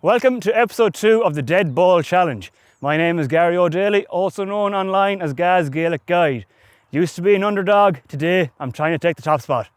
Welcome to episode 2 of the Deadball Challenge. My name is Gary O Daly, also known online as Gaz Gaelic Guide. Used to be an underdog, today I'm trying to take the top spot.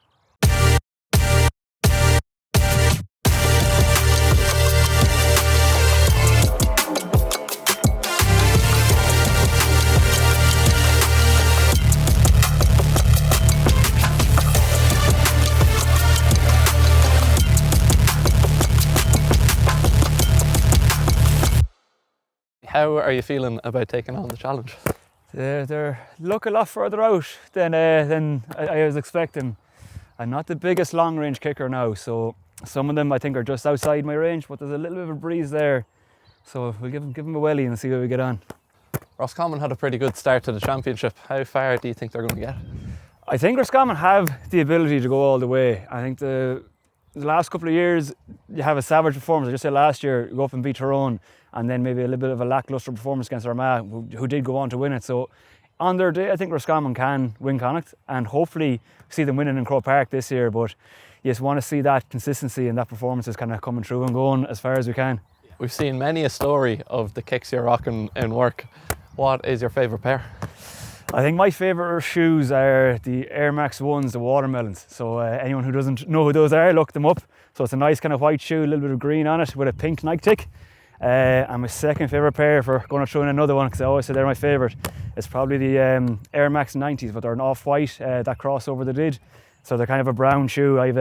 How are you feeling about taking on the challenge? They look a lot further out than I was expecting. I'm not the biggest long range kicker now, so some of them I think are just outside my range, but there's a little bit of a breeze there. So we'll give them a welly and see how we get on. Roscommon had a pretty good start to the championship. How far do you think they're going to get? I think Roscommon have the ability to go all the way. I think the last couple of years you have a savage performance. I just said last year you go up and beat Tyrone, and then maybe a little bit of a lacklustre performance against Armagh, who did go on to win it. So on their day, I think Roscommon can win Connacht and hopefully see them winning in Croke Park this year. But you just want to see that consistency and that performance is kind of coming through and going as far as we can. We've seen many a story of the kicks you're rocking in work. What is your favourite pair? I think my favourite shoes are the Air Max 1s, the watermelons. So anyone who doesn't know who those are, look them up. So it's a nice kind of white shoe, a little bit of green on it with a pink Nike tick. And my second favourite pair, for going to throw in another one because I always say they're my favourite, is probably the Air Max 90s, but they're an off-white, that crossover they did. So they're kind of a brown shoe. I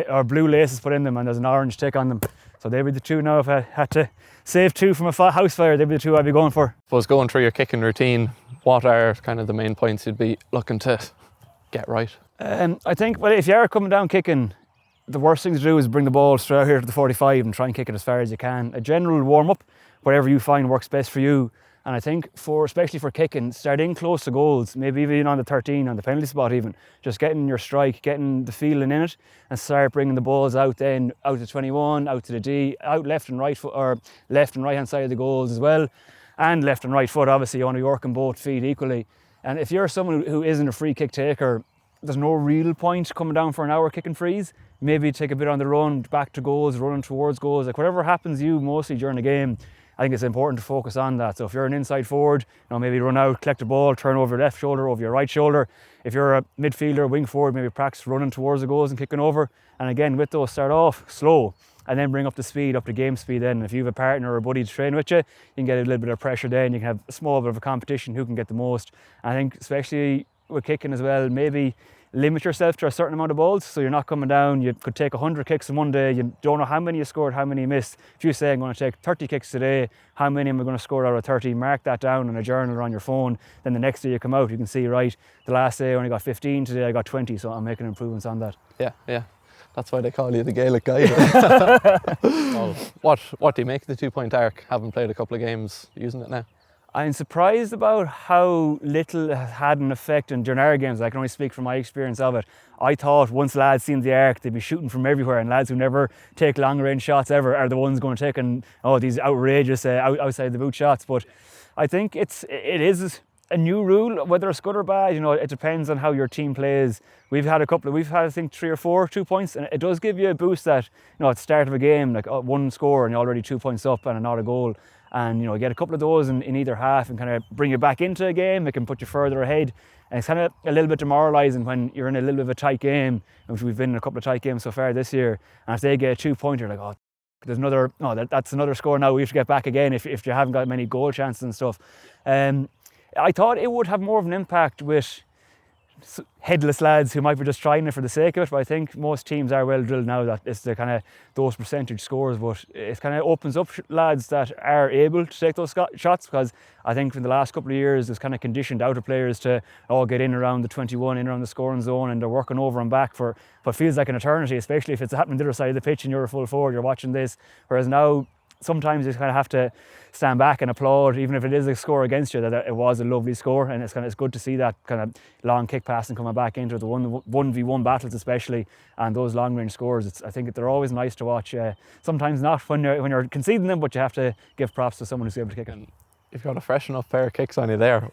have blue laces put in them and there's an orange tick on them. So they'd be the two now. If I had to save two from a house fire, they'd be the two I'd be going for. I suppose going through your kicking routine, what are kind of the main points you'd be looking to get right? I think, well, if you are coming down kicking, the worst thing to do is bring the ball straight out here to the 45 and try and kick it as far as you can. A general warm-up, whatever you find works best for you. And I think especially for kicking, start in close to goals, maybe even on the 13, on the penalty spot even. Just getting your strike, getting the feeling in it, and start bringing the balls out then, out to 21, out to the D, out left and right foot, or left and right hand side of the goals as well. And left and right foot, obviously you want to be working both feet equally. And if you're someone who isn't a free kick taker, there's no real point coming down for an hour kicking frees. Maybe take a bit on the run, back to goals, running towards goals, like whatever happens you mostly during the game. I think it's important to focus on that. So if you're an inside forward, maybe run out, collect the ball, turn over your left shoulder, over your right shoulder. If you're a midfielder, wing forward, maybe practice running towards the goals and kicking over. And again, with those, start off slow and then bring up the speed, up to game speed then. If you have a partner or a buddy to train with you, you can get a little bit of pressure then. You can have a small bit of a competition, who can get the most. I think especially with kicking as well, maybe limit yourself to a certain amount of balls, so you're not coming down. You could take 100 kicks in one day, you don't know how many you scored, how many you missed. If you say I'm going to take 30 kicks today, how many am I going to score out of 30? Mark that down in a journal or on your phone. Then the next day you come out, you can see, right, the last day I only got 15, today I got 20, so I'm making improvements on that. Yeah. That's why they call you the Gaelic guide. Well, what do you make of the 2-point arc? Having played a couple of games using it now. I'm surprised about how little it had an effect during our games. I can only speak from my experience of it. I thought once lads seen the arc, they'd be shooting from everywhere, and lads who never take long range shots ever are the ones going to take these outrageous outside the boot shots. But I think it is a new rule, whether it's good or bad. It depends on how your team plays. We've had I think 3 or 4 2 points, and it does give you a boost that at the start of a game, like one score and you're already 2 points up and not a goal. And you get a couple of those in either half and kind of bring you back into a game. It can put you further ahead, and it's kind of a little bit demoralising when you're in a little bit of a tight game, which we've been in a couple of tight games so far this year. And if they get a 2-pointer, like there's another that's another score now. We have to get back again if you haven't got many goal chances and stuff. I thought it would have more of an impact with headless lads who might be just trying it for the sake of it, but I think most teams are well drilled now that it's the kind of those percentage scores, but it kind of opens up lads that are able to take those shots, because I think in the last couple of years it's kind of conditioned outer players to get in around the 21, in around the scoring zone, and they're working over and back for what feels like an eternity, especially if it's happening the other side of the pitch and you're a full forward, you're watching this, whereas now sometimes you kind of have to stand back and applaud, even if it is a score against you, that it was a lovely score. And it's good to see that kind of long kick passing coming back into the 1v1 battles especially, and those long range scores. I think they're always nice to watch. Sometimes not when you're conceding them, but you have to give props to someone who's able to kick it. You've got a fresh enough pair of kicks on you there.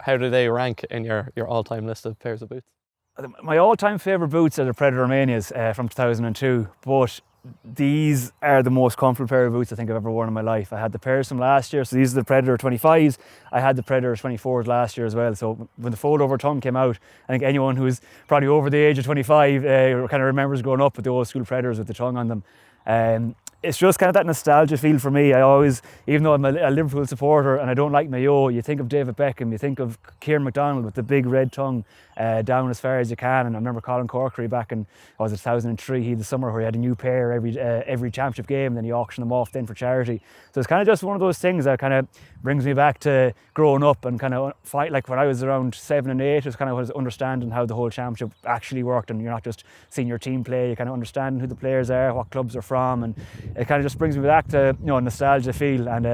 How do they rank in your all-time list of pairs of boots? My all-time favourite boots are the Predator Manias from 2002, but these are the most comfortable pair of boots I think I've ever worn in my life. I had the pairs from last year, so these are the Predator 25s. I had the Predator 24s last year as well. So when the fold over tongue came out, I think anyone who's probably over the age of 25 kind of remembers growing up with the old school Predators with the tongue on them. It's just kind of that nostalgia feel for me. I always, even though I'm a Liverpool supporter and I don't like Mayo, you think of David Beckham, you think of Kieran McDonald with the big red tongue down as far as you can. And I remember Colin Corkery back in, 2003, he had the summer where he had a new pair every championship game, and then he auctioned them off then for charity. So it's kind of just one of those things that kind of brings me back to growing up and kind of fight, like when I was around 7 and 8, it was kind of was understanding how the whole championship actually worked, and you're not just seeing your team play, you're kind of understanding who the players are, what clubs they're from, and it kind of just brings me back to nostalgia feel. And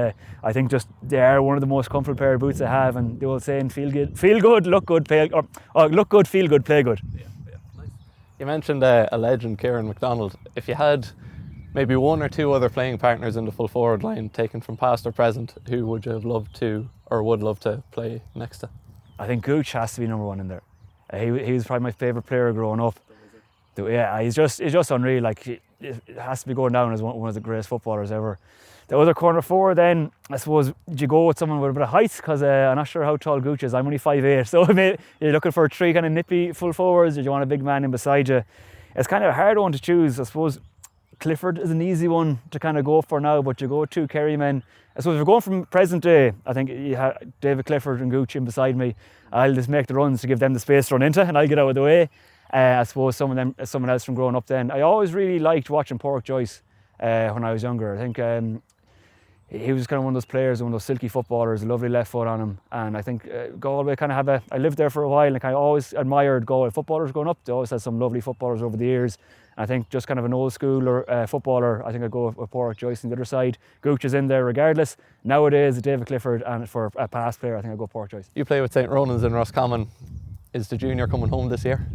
I think just they are one of the most comfortable pair of boots I have, and the old saying, feel good, look good, play, or look good, feel good, play good. Yeah, nice. You mentioned a legend, Kieran McDonald. If you had maybe one or two other playing partners in the full forward line taken from past or present, who would you have loved to or would love to play next to? I think Gooch has to be number one in there. He was probably my favourite player growing up. Yeah, he's just unreal. Like, it has to be going down as one of the greatest footballers ever. The other corner forward then, I suppose, do you go with someone with a bit of height? Because I'm not sure how tall Gooch is. I'm only 5'8", so you're looking for 3 kind of nippy full forwards, or do you want a big man in beside you? It's kind of a hard one to choose. I suppose Clifford is an easy one to kind of go for now, but you go with 2 Kerry men. I suppose if you're going from present day, I think you have David Clifford and Gooch in beside me. I'll just make the runs to give them the space to run into, and I'll get out of the way. I suppose someone else from growing up then. I always really liked watching Pork Joyce when I was younger. I think he was kind of one of those players, one of those silky footballers, a lovely left foot on him. And I think Galway kind of I lived there for a while, and I always admired Galway footballers growing up. They always had some lovely footballers over the years. And I think just kind of an old school footballer, I think I'd go with Pork Joyce on the other side. Gooch is in there regardless. Nowadays, David Clifford, and for a past player, I think I'd go Pork Joyce. You play with St Ronans in Roscommon. Is the junior coming home this year?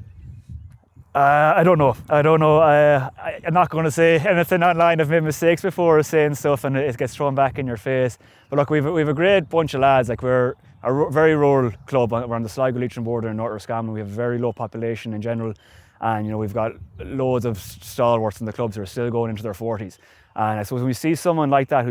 I don't know. I'm not going to say anything online. I've made mistakes before saying stuff and it gets thrown back in your face. But look, we've a great bunch of lads. Like, we're a very rural club. We're on the Sligo-Leitrim border in North Roscommon. We have a very low population in general. And we've got loads of stalwarts in the clubs who are still going into their 40s. And I suppose when we see someone like that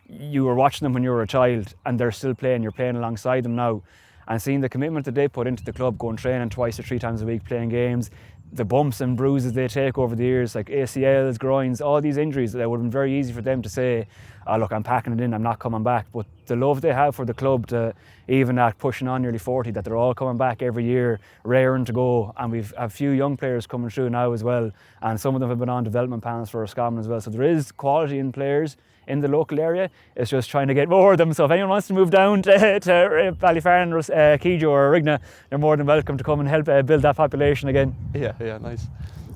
you were watching them when you were a child and they're still playing, you're playing alongside them now, and seeing the commitment that they put into the club, going training 2 or 3 times a week, playing games, the bumps and bruises they take over the years, like ACLs, groins, all these injuries, that would have been very easy for them to say, oh, look, I'm packing it in, I'm not coming back. But the love they have for the club, to even at pushing on nearly 40, that they're all coming back every year, raring to go. And we've a few young players coming through now as well, and some of them have been on development plans for Roscommon as well. So there is quality in players in the local area. It's just trying to get more of them. So if anyone wants to move down to Ballyfarron, Kejo or Rigna, they're more than welcome to come and help build that population again. Yeah, nice.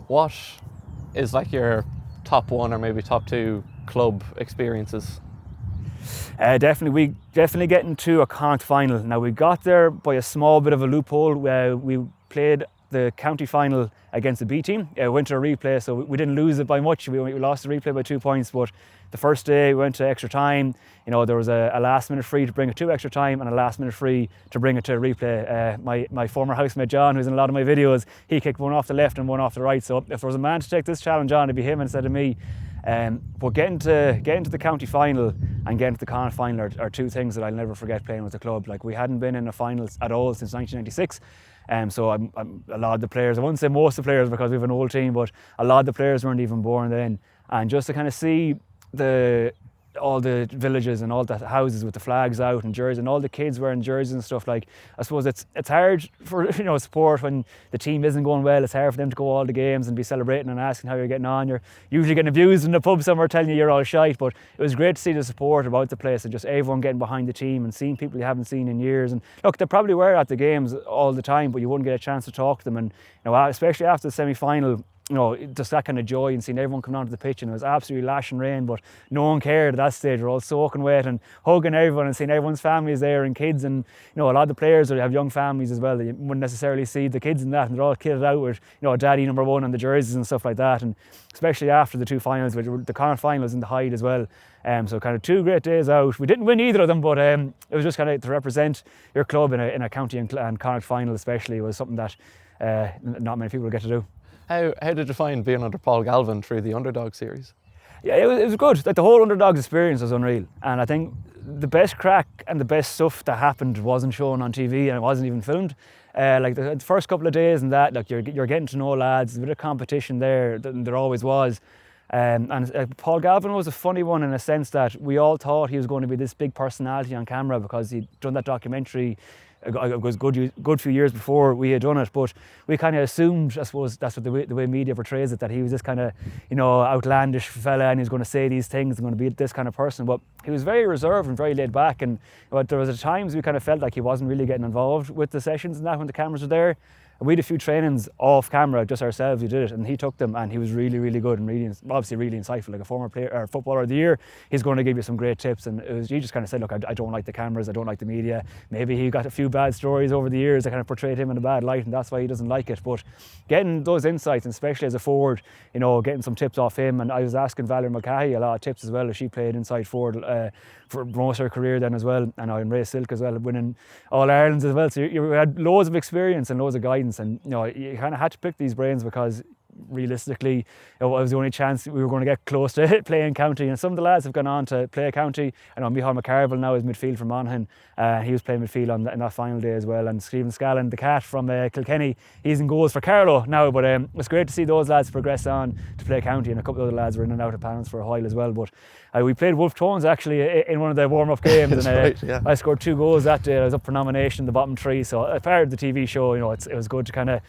What is like your top 1 or maybe top 2 club experiences? We definitely getting to a Connacht final. Now, we got there by a small bit of a loophole. We played the county final against the B team. Went to a replay, so we didn't lose it by much. We lost the replay by 2 points, but the first day we went to extra time. There was a last minute free to bring it to extra time and a last minute free to bring it to a replay. My former housemate John, who's in a lot of my videos, he kicked one off the left and one off the right. So if there was a man to take this challenge on, it'd be him instead of me. But getting to the county final and getting to the Connacht final are 2 things that I'll never forget playing with the club. Like, we hadn't been in a final at all since 1996. So a lot of the players, I wouldn't say most of the players because we have an old team, but a lot of the players weren't even born then. And just to kind of see all the villages and all the houses with the flags out and jerseys, and all the kids wearing jerseys and stuff, like, I suppose it's hard for support when the team isn't going well. It's hard for them to go all the games and be celebrating and asking how you're getting on. You're usually getting abused in the pub somewhere telling you you're all shite, but it was great to see the support about the place and just everyone getting behind the team and seeing people you haven't seen in years. And look, they probably were at the games all the time, but you wouldn't get a chance to talk to them. And especially after the semi-final, just that kind of joy and seeing everyone coming onto the pitch, and it was absolutely lashing rain, but no one cared at that stage. We're all soaking wet and hugging everyone and seeing everyone's families there and kids, and a lot of the players have young families as well. You wouldn't necessarily see the kids in that, and they're all kitted out with daddy number 1 on the jerseys and stuff like that. And especially after the 2 finals, which were the Connacht finals in the Hyde as well. So kind of 2 great days out. We didn't win either of them, but it was just kind of to represent your club in a county and Connacht final especially was something that not many people get to do. How did you find being under Paul Galvin through the Underdog series? Yeah, it was good. Like the whole Underdogs experience was unreal, and I think the best crack and the best stuff that happened wasn't shown on TV and it wasn't even filmed. Like the first couple of days and that, like you're getting to know lads. There's a bit of competition there. There always was. And Paul Galvin was a funny one in a sense that we all thought he was going to be this big personality on camera because he'd done that documentary. It was good few years before we had done it, but we kind of assumed, I suppose that's what the way media portrays it, that he was this kind of, outlandish fella and he was going to say these things and going to be this kind of person. But he was very reserved and very laid back, and there was at times we kind of felt like he wasn't really getting involved with the sessions and that when the cameras were there. We had a few trainings off camera, just ourselves, we did it, and he took them and he was really, really good and obviously really insightful. Like a former player or footballer of the year, he's going to give you some great tips. And he just kind of said, look, I don't like the cameras, I don't like the media. Maybe he got a few bad stories over the years that kind of portrayed him in a bad light, and that's why he doesn't like it. But getting those insights, and especially as a forward, getting some tips off him. And I was asking Valerie Mulcahy a lot of tips as well, as she played inside forward for most of her career then as well, and in Ray Silk as well, winning All Irelands as well. So you had loads of experience and loads of guidance, and you kind of had to pick these brains because realistically it was the only chance we were going to get close to playing county. And some of the lads have gone on to play a county. I know Micheál McCarville now is midfield from Monaghan. He was playing midfield in that final day as well. And Stephen Scallon, the cat from Kilkenny, he's in goals for Carlow now. But it's great to see those lads progress on to play county, and a couple of other lads were in and out of panels for a while as well. But we played Wolf Tones actually in one of the warm-up games, and right, yeah. I scored 2 goals that day. I was up for nomination in the bottom 3, so as part of the TV show, it was good to kind of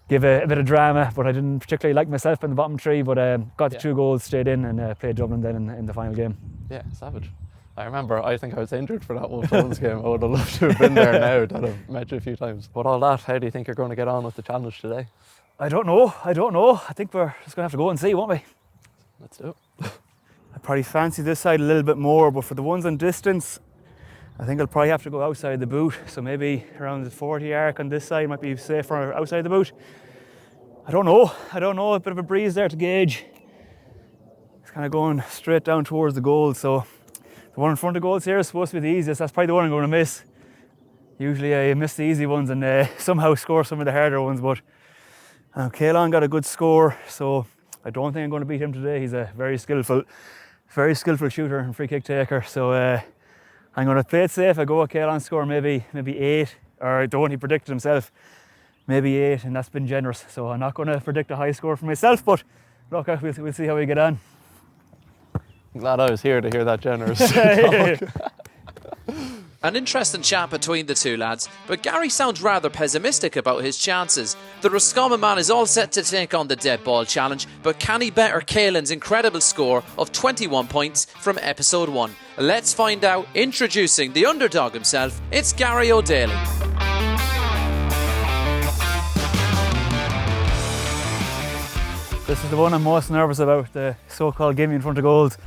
give a bit of drama, but I didn't particularly like myself in the bottom 3, but got the 2 goals, stayed in, and played Dublin then in the final game. Yeah, savage. I remember, I think I was injured for that Wolf Tones game. I would have loved to have been there now, that I've met you a few times. But all that, how do you think you're going to get on with the challenge today? I don't know. I think we're just going to have to go and see, won't we? Let's do it. I probably fancy this side a little bit more, but for the ones on distance, I think I'll probably have to go outside the boot. So maybe around the 40 arc on this side might be safer outside the boot. I don't know. A bit of a breeze there to gauge. It's kind of going straight down towards the goal. So the one in front of the goals here is supposed to be the easiest. That's probably the one I'm going to miss. Usually I miss the easy ones and somehow score some of the harder ones. But Caelan got a good score, so I don't think I'm going to beat him today. He's a very skillful shooter and free kick taker. So I'm going to play it safe. I go with Caelan's score, maybe 8, or the one he predicted himself, maybe 8, and that's been generous. So I'm not going to predict a high score for myself, but look, we'll see how we get on. I'm glad I was here to hear that generous talk. An interesting chat between the two lads, but Gary sounds rather pessimistic about his chances. The Roscommon man is all set to take on the Deadball challenge, but can he better Caelan's incredible score of 21 points from episode 1? Let's find out. Introducing the underdog himself, it's Gary O Daly. This is the one I'm most nervous about, the so-called gimme in front of goals.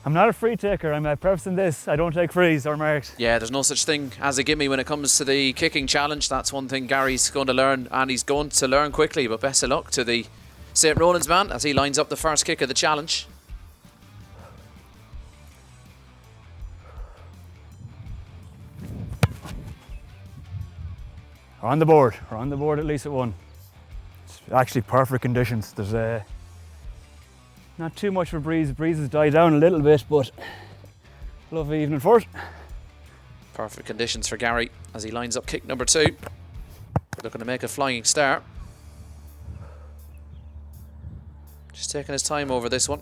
I'm not a free taker. I'm prefacing this. I don't take frees or marks. Yeah, there's no such thing as a gimme when it comes to the kicking challenge. That's one thing Gary's going to learn, and he's going to learn quickly. But best of luck to the St Ronans man as he lines up the first kick of the challenge. We're on the board. We're on the board at least at 1. It's actually perfect conditions. There's not too much of a breeze. The breeze has died down a little bit, but lovely evening for it. Perfect conditions for Gary as he lines up kick number 2. Looking to make a flying start. Just taking his time over this one.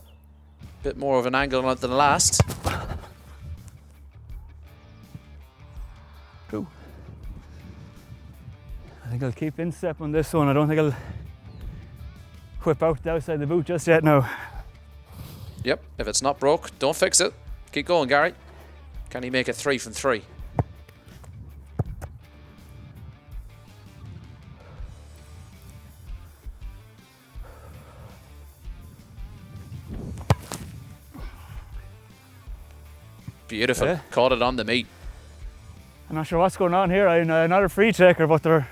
Bit more of an angle on it than the last. True. I think I'll keep in step on this one. I don't think I'll whip out the outside the boot just yet now. Yep, if it's not broke, don't fix it. Keep going, Gary. Can he make it 3 from 3? Beautiful. Yeah. Caught it on the meat. I'm not sure what's going on here. I'm not a free taker, but they're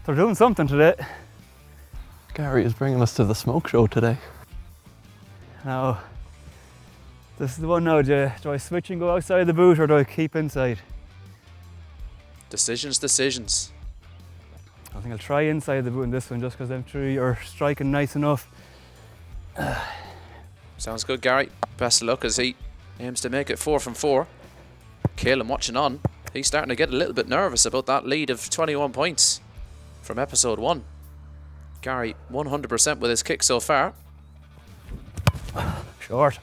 doing something today. Gary is bringing us to the smoke show today. Now, this is the one now. Do I switch and go outside the boot, or do I keep inside? Decisions. I think I'll try inside the boot in this one just because them three are striking nice enough. Sounds good, Gary. Best of luck as he aims to make it 4 from 4. Caelan watching on. He's starting to get a little bit nervous about that lead of 21 points from episode 1. Gary 100% with his kick so far. Short.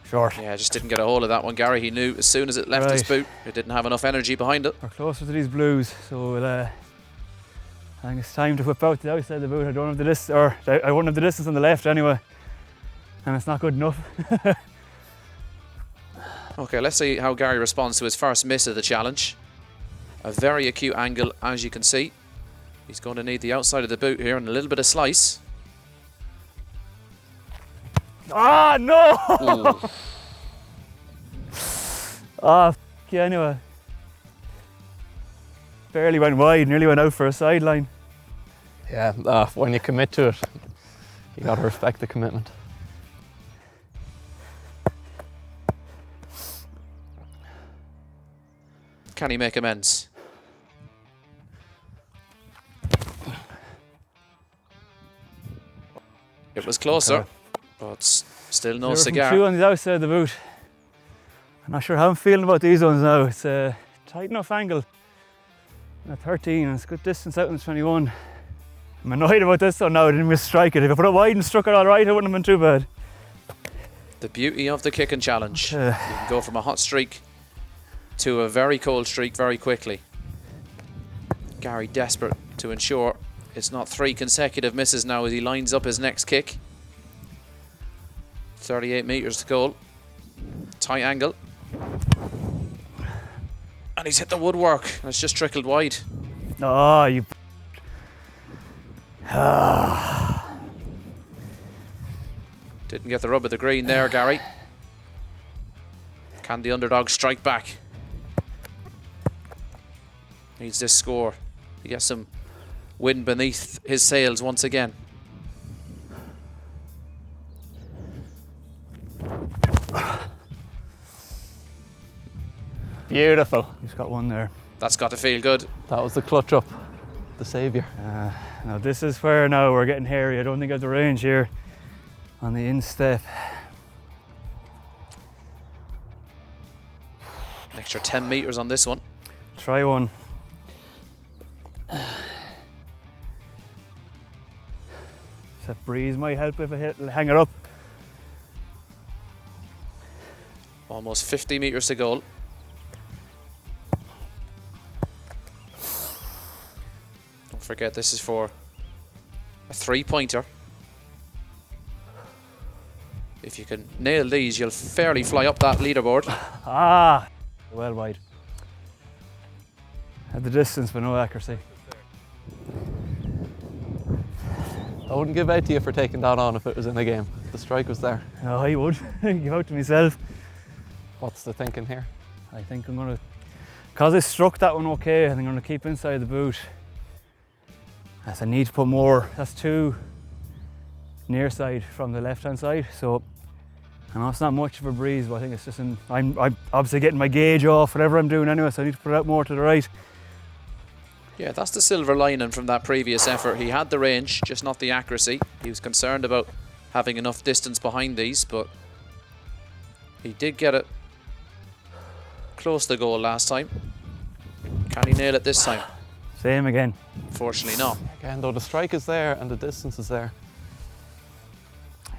Short. Yeah, just didn't get a hold of that one, Gary. He knew as soon as it left his boot, it didn't have enough energy behind it. We're closer to these blues, so we'll, I think it's time to whip out the outside of the boot. I don't have the distance, or I won't have the distance on the left anyway, and it's not good enough. Okay, let's see how Gary responds to his first miss of the challenge. A very acute angle, as you can see. He's going to need the outside of the boot here and a little bit of slice. Ah, no! Ah, yeah, anyway. Barely went wide, nearly went out for a sideline. Yeah, when you commit to it, you got to respect the commitment. Can he make amends? It was closer, but still no cigar. Two on the outside of the boot. I'm not sure how I'm feeling about these ones now. It's a tight enough angle. I'm at 13 and it's good distance out in the 21. I'm annoyed about this though now, I didn't miss-strike it. If I put it wide and struck it all right, it wouldn't have been too bad. The beauty of the kicking challenge. You can go from a hot streak to a very cold streak very quickly. Gary desperate to ensure it's not 3 consecutive misses now as he lines up his next kick. 38 metres to goal. Tight angle. And he's hit the woodwork and it's just trickled wide. Oh, you... Didn't get the rub of the green there, Gary. Can the underdog strike back? Needs this score. He gets some wind beneath his sails once again. Beautiful. He's got one there. That's got to feel good. That was the clutch up, the saviour. Now this is where now we're getting hairy. I don't think I have the range here on the instep. An extra 10 metres on this one. Try one. That breeze might help if I hang it up. Almost 50 metres to goal. Don't forget this is for a 3-pointer. If you can nail these, you'll fairly fly up that leaderboard. Ah, well wide. Had the distance but no accuracy. I wouldn't give out to you for taking that on if it was in the game. The strike was there. Oh, I would. Give out to myself. What's the thinking here? I think I'm going to, because I struck that one okay, I think I'm going to keep inside the boot. As I need to put more, that's 2 near side from the left hand side. So I know it's not much of a breeze, but I think it's just I'm obviously getting my gauge off, whatever I'm doing anyway, so I need to put it out more to the right. Yeah, that's the silver lining from that previous effort. He had the range, just not the accuracy. He was concerned about having enough distance behind these, but he did get it close to goal last time. Can he nail it this time? Same again. Fortunately not. Again, though, the strike is there and the distance is there.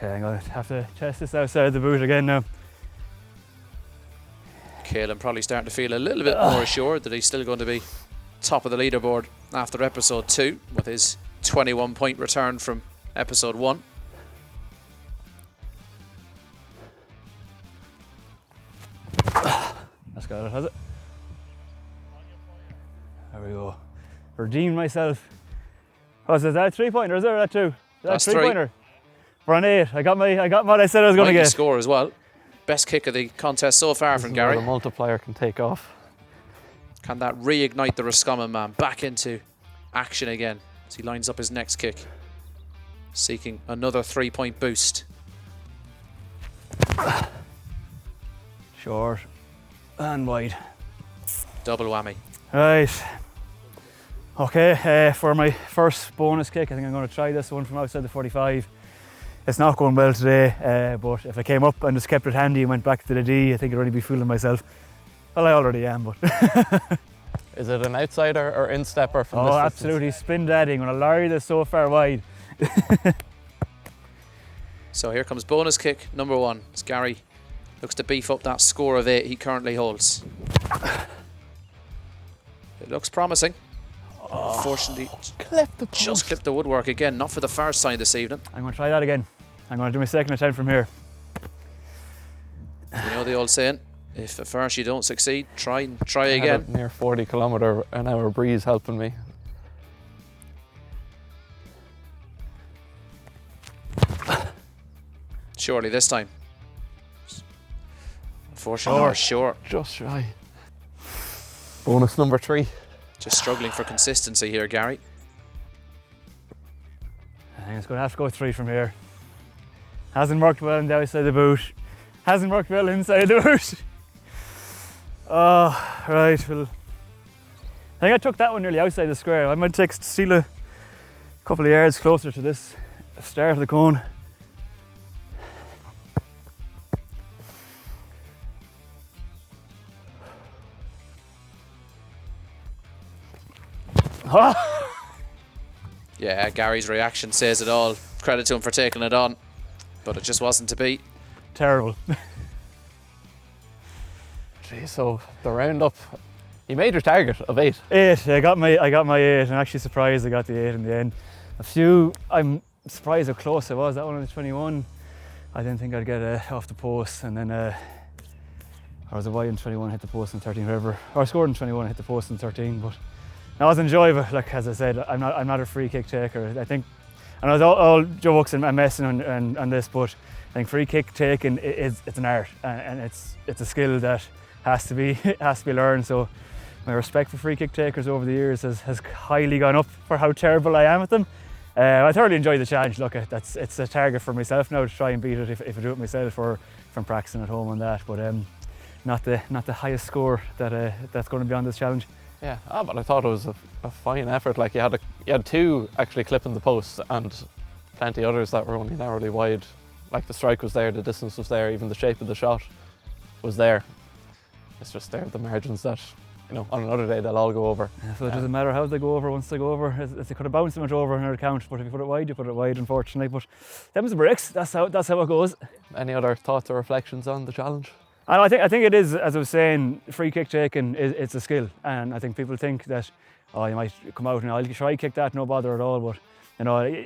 Yeah, I'm going to have to test this outside of the boot again now. Caelan probably starting to feel a little bit more assured that he's still going to be top of the leaderboard after episode 2 with his 21-point return from episode 1. That's got it, has it? There we go. Redeemed myself. Oh, is that a 3-pointer? Is there that 2? Is that That's a 3-pointer? We're on 8. I got what I said I was going to Mighty get. score as well. Best kick of the contest so far from Gary. The multiplier can take off. Can that reignite the Roscommon man back into action again as he lines up his next kick, seeking another 3-point boost. Short and wide. Double whammy. Right. Okay, for my first bonus kick, I think I'm going to try this one from outside the 45. It's not going well today, but if I came up and just kept it handy and went back to the D, I think I'd already be fooling myself. Well, I already am, but... Is it an outsider or instepper from this Oh, distance? absolutely, spin dadding when I lorry this so far wide. So here comes bonus kick number 1. As Gary looks to beef up that score of 8 he currently holds. It looks promising. Unfortunately, just clipped the woodwork again, not for the far side this evening. I'm going to try that again. I'm going to do my second attempt from here. You know the old saying, if at first you don't succeed, try I had again. a near 40km/h breeze helping me. Surely this time. Unfortunately, short. Just shy. Bonus number 3. Just struggling for consistency here, Gary. I think it's going to have to go 3 from here. Hasn't worked well on the outside of the boot. Hasn't worked well inside the boot. Oh, right, well, I think I took that one nearly outside the square. I might steal a couple of yards closer to this start of the cone. Yeah, Gary's reaction says it all. Credit to him for taking it on, but it just wasn't to be. Terrible. Gee, so the roundup, you made your target of 8. 8. I got my 8. I'm actually surprised I got the 8 in the end. I'm surprised how close I was. That one on the 21, I didn't think I'd get off the post, and then or was it wide in 21, hit the post in 13, whatever. Or I scored in 21, hit the post in 13, but that was enjoyable. Like, as I said, I'm not a free kick taker. I think, and I was all jokes and messing on this, but I think free kick taking it's an art, and it's a skill that has to be learned. So my respect for free kick takers over the years has highly gone up for how terrible I am at them. I thoroughly enjoy the challenge. Look, it's a target for myself now to try and beat it if I do it myself or from practicing at home on that. But not the highest score that's going to be on this challenge. Yeah, but I thought it was a fine effort. Like you had 2 actually clipping the post and plenty others that were only narrowly wide. Like the strike was there, the distance was there, even the shape of the shot was there. It's just there, the margins that, on another day they'll all go over. Yeah, so it doesn't matter how they go over. Once they go over, they could have bounced them over another count, but if you put it wide, you put it wide, unfortunately. But them's the breaks. That's how it goes. Any other thoughts or reflections on the challenge? And I think it is, as I was saying, free kick taking it's a skill, and I think people think that you might come out and I'll try kick that, no bother at all. But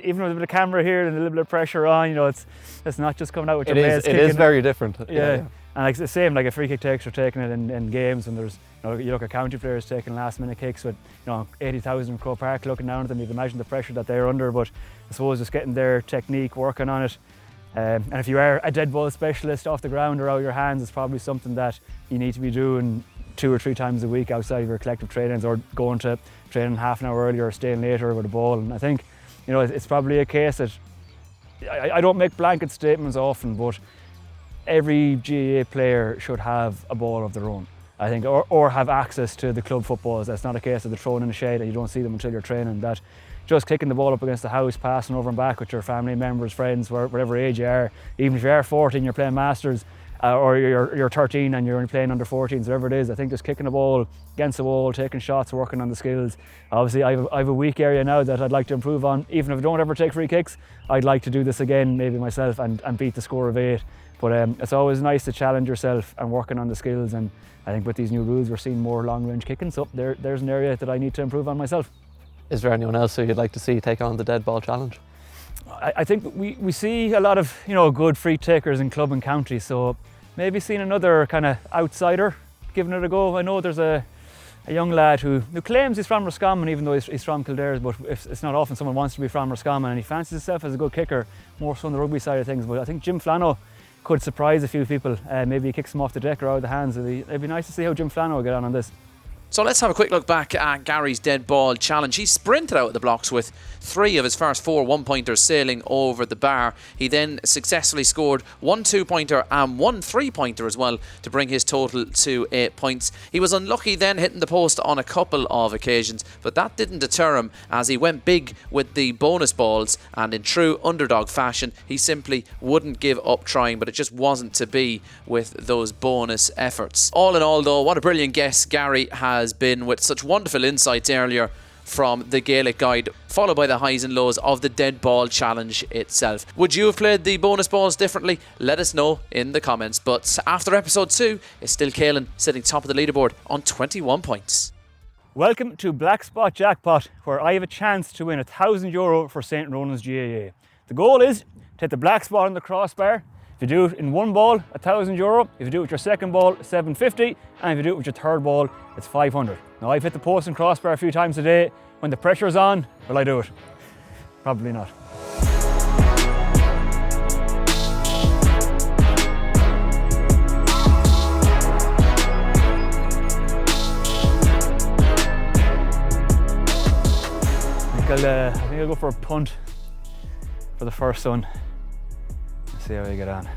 even with a bit of camera here and a little bit of pressure on, it's not just coming out with your mates kicking. It is very different. Yeah. And like the same, like a free kick takers are taking it in games when there's, you look at county players taking last minute kicks with 80,000 Crow Park looking down at them. You'd imagine the pressure that they're under, but I suppose just getting their technique, working on it. And if you are a dead ball specialist off the ground or out of your hands, it's probably something that you need to be doing 2 or 3 times a week outside of your collective trainings, or going to training half an hour earlier or staying later with a ball. And I think it's probably a case that I don't make blanket statements often, but every GAA player should have a ball of their own, I think, or have access to the club footballs. That's not a case of they're thrown in the shade and you don't see them until you're training. That just kicking the ball up against the house, passing over and back with your family members, friends, whatever age you are, even if you are 14, you're playing Masters, or you're 13 and you're only playing under 14s, whatever it is. I think just kicking the ball against the wall, taking shots, working on the skills. Obviously, I have a weak area now that I'd like to improve on. Even if I don't ever take free kicks, I'd like to do this again, maybe myself, and beat the score of 8. But it's always nice to challenge yourself and working on the skills. And I think with these new rules, we're seeing more long-range kicking. So there's an area that I need to improve on myself. Is there anyone else who you'd like to see take on the dead ball challenge? I think we see a lot of good free takers in club and county. So maybe seeing another kind of outsider giving it a go. I know there's a young lad who claims he's from Roscommon, even though he's from Kildare, but it's not often someone wants to be from Roscommon, and he fancies himself as a good kicker, more so on the rugby side of things. But I think Jim Flano could surprise a few people. Maybe he kicks them off the deck or out of the hands. It'd be nice to see how Jim Flano will get on this. So let's have a quick look back at Gary's dead ball challenge. He sprinted out of the blocks with 3 of his first 4 one-pointers sailing over the bar. He then successfully scored 1 2-pointer and 1 3-pointer as well to bring his total to 8 points. He was unlucky then hitting the post on a couple of occasions, but that didn't deter him as he went big with the bonus balls, and in true underdog fashion, he simply wouldn't give up trying, but it just wasn't to be with those bonus efforts. All in all though, what a brilliant guest Gary has been, with such wonderful insights earlier from the Gaelic guide, followed by the highs and lows of the dead ball challenge itself. Would you have played the bonus balls differently? Let us know in the comments. But after episode 2, it's still Caelan sitting top of the leaderboard on 21 points. Welcome to Blackspot Jackpot, where I have a chance to win €1,000 for St Ronans Gaa. The goal is to hit the black spot on the crossbar. If you do it in one ball, €1,000. If you do it with your second ball, $750. And if you do it with your third ball, it's $500. Now, I've hit the post and crossbar a few times today. When the pressure's on, will I do it? Probably not. I think I'll go for a punt for the first one. Let's see how we get on.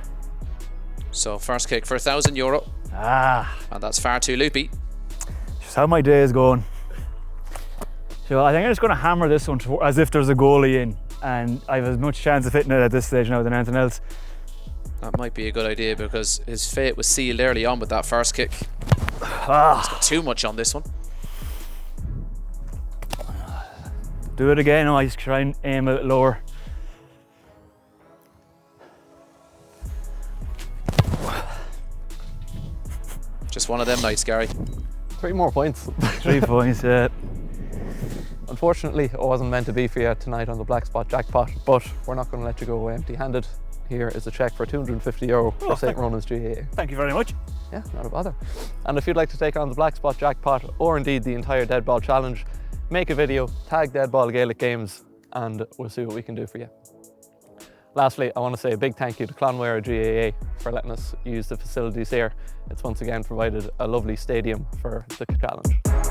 So first kick for €1,000. And that's far too loopy. Just how my day is going. So I think I'm just going to hammer this one as if there's a goalie in, and I have as much chance of hitting it at this stage now than anything else. That might be a good idea because his fate was sealed early on with that first kick. He's got too much on this one. Do it again. I just try and aim a bit lower. Just one of them nights, Gary. 3 more points. 3 points, yeah. Unfortunately, it wasn't meant to be for you tonight on the Blackspot Jackpot, but we're not going to let you go away empty-handed. Here is a cheque for €250 for St Ronans Gaa. Thank you very much. Yeah, not a bother. And if you'd like to take on the Blackspot Jackpot, or indeed the entire Deadball Challenge, make a video, tag Deadball Gaelic Games, and we'll see what we can do for you. Lastly, I want to say a big thank you to Clonmara GAA for letting us use the facilities here. It's once again provided a lovely stadium for the challenge.